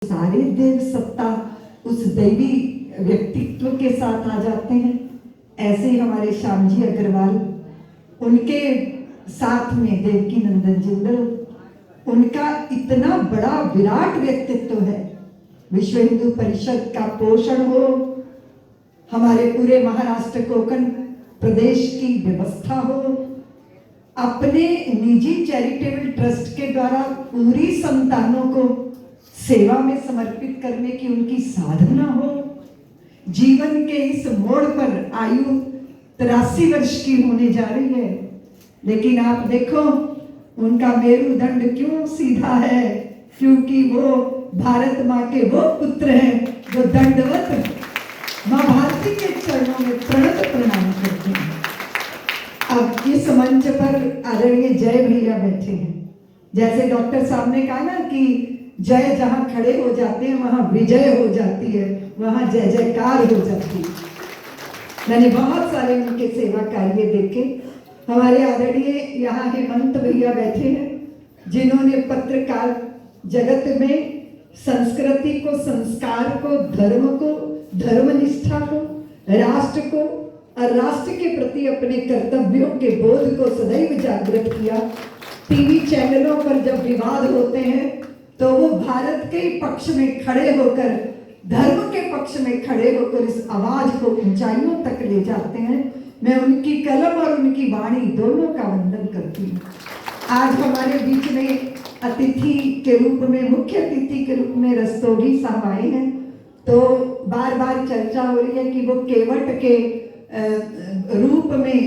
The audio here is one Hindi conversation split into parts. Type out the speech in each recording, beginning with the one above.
सारे देव सत्ता उस दैवी व्यक्तित्व के साथ आ जाते हैं। ऐसे ही हमारे श्याम जी अग्रवाल, उनके साथ में देवकी नंदन जिंदल, उनका इतना बड़ा विराट व्यक्तित्व है। विश्व हिंदू परिषद का पोषण हो, हमारे पूरे महाराष्ट्र कोंकण प्रदेश की व्यवस्था हो, अपने निजी चैरिटेबल ट्रस्ट के द्वारा पूरी संतानों को सेवा में समर्पित करने की उनकी साधना हो। जीवन के इस मोड़ पर आयु 83 वर्ष की होने जा रही है, लेकिन आप देखो उनका मेरुदंड क्यों सीधा है, क्योंकि वो भारत माँ के वो पुत्र हैं जो दंडवत माँ भारती के चरणों में प्रणत प्रणाम करते हैं। अब इस मंच पर आदरणीय जय भैया बैठे हैं। जैसे डॉक्टर साहब ने कहा ना कि जय जहां खड़े हो जाते हैं वहां विजय हो जाती है, वहां जय जयकार हो जाती है। मैंने बहुत सारे उनके सेवा कार्य देखे। हमारे आदरणीय यहाँ हेमंत भैया बैठे हैं, जिन्होंने पत्रकार जगत में संस्कृति को, संस्कार को, धर्म को, धर्मनिष्ठा को, राष्ट्र को और राष्ट्र के प्रति अपने कर्तव्यों के बोध को सदैव जागृत किया। टीवी चैनलों पर जब विवाद होते हैं तो वो भारत के पक्ष में खड़े होकर, धर्म के पक्ष में खड़े होकर इस आवाज को ऊंचाइयों तक ले जाते हैं। मैं उनकी कलम और उनकी वाणी दोनों का वंदन करती हूँ। आज हमारे बीच में अतिथि के रूप में, मुख्य अतिथि के रूप में रस्तोगी साहब आए हैं। तो बार बार चर्चा हो रही है कि वो केवट के रूप में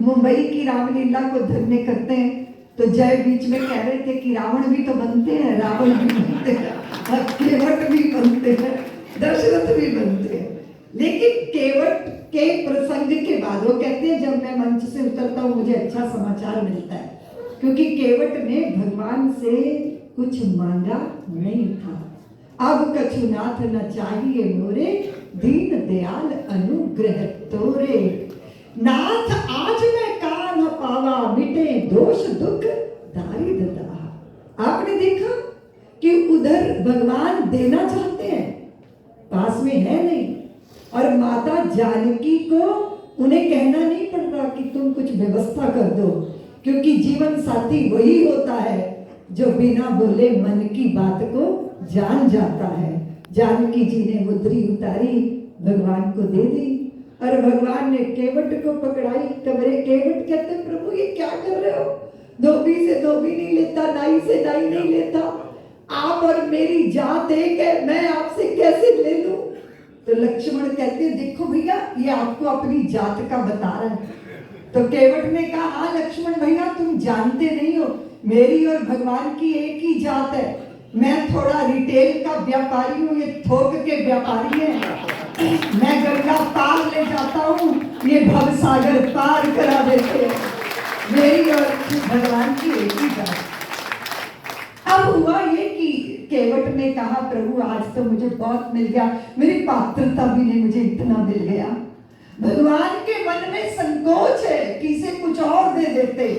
मुंबई की रामलीला को धन्य करते हैं। तो जय बीच में कह रहे थे कि रावण भी तो बनते हैं, रावण भी बनते हैं, केवट भी बनते हैं, दशरथ भी बनते हैं। लेकिन केवट के प्रसंग के बाद वो कहते हैं जब मैं मंच से उतरता हूँ मुझे अच्छा समाचार मिलता है, क्योंकि केवट ने भगवान से कुछ मांगा नहीं था। अब कछुनाथ न चाहिए मोरे, दीन दयाल अनुग्रह तोरे। नाथ आज मैं का न पावा, मिटे दोष दुख दारिद्र दाह। आपने देखा कि उधर भगवान देना चाहते हैं, पास में है नहीं, और माता जानकी को उन्हें कहना नहीं पड़ रहा कि तुम कुछ व्यवस्था कर दो, क्योंकि जीवन साथी वही होता है जो बिना बोले मन की बात को जान जाता है। जानकी जी ने मुद्री उतारी, भगवान को दे दी, और भगवान ने केवट को पकड़ाई। कबरे केवट कहते प्रभु ये क्या कर रहे हो, धोबी से धोबी नहीं लेता, नाई से नाई नहीं लेता, आप और मेरी जात एक है, मैं आपसे कैसे ले लूं। तो लक्ष्मण कहते देखो भैया ये आपको अपनी जात का बता रहा है। तो केवट ने कहा हाँ लक्ष्मण भैया तुम जानते नहीं हो, मेरी और भगवान की एक ही जात है। मैं थोड़ा रिटेल का व्यापारी हूँ, ये थोक के व्यापारी हैं। मैं गंगा पार ले जाता हूँ, ये भवसागर पार करा देते हैं। मेरी और भगवान की एक ही जात। अब हुआ ये कि केवट ने कहा प्रभु आज तो मुझे बहुत मिल गया, मेरी पात्रता भी नहीं, मुझे इतना मिल गया। भगवान के मन में संकोच है कि इसे कुछ और दे देते,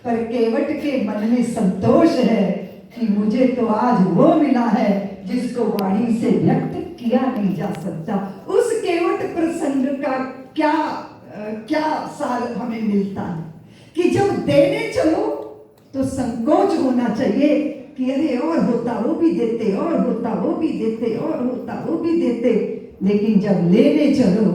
पर केवट के मन में संतोष है कि मुझे तो आज वो मिला है जिसको वाणी से व्यक्त किया नहीं जा सकता। उस केवट प्रसंग का क्या सार हमें मिलता है कि जब देने चलो तो संकोच होना चाहिए कि अरे और होता वो भी देते, और होता वो भी देते, और होता वो भी देते। लेकिन जब लेने चलो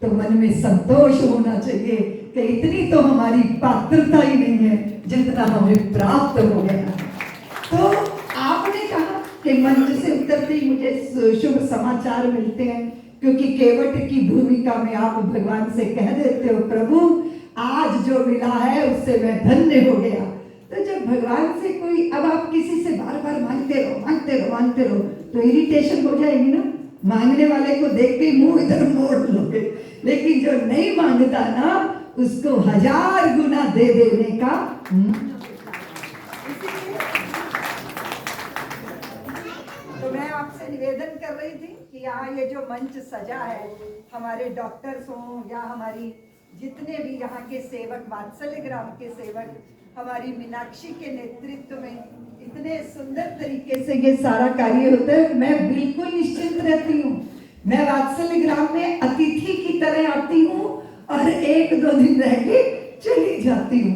तो मन में संतोष होना चाहिए कि इतनी तो हमारी पात्रता ही नहीं है जितना हमें प्राप्त हो गया। तो आपने कहा कि मंच से उतरते ही मुझे शुभ समाचार मिलते हैं, क्योंकि केवट की भूमिका में आप भगवान से कह देते हो प्रभु आज जो मिला है उससे मैं धन्य हो गया। तो जब भगवान से कोई, अब आप किसी से बार बार मांगते रहो मांगते रहो मांगते रहो तो इरिटेशन हो जाएगी ना, मांगने वाले को देख के मुंह इधर मोड़ लोगे। लेकिन जो नहीं मांगता ना उसको 1000 गुना दे देने का। तो मैं आपसे निवेदन कर रही थी कि यहाँ ये जो मंच सजा है, हमारे डॉक्टर्स हों या हमारी जितने भी यहाँ के सेवक, वात्सल्य ग्राम के सेवक, हमारी मीनाक्षी के नेतृत्व में इतने सुंदर तरीके से ये सारा कार्य होता है, मैं बिल्कुल निश्चिंत रहती हूँ। मैं वात्सल्य ग्राम में अतिथि की तरह आती हूँ और 1-2 दिन रह के चली जाती हूँ।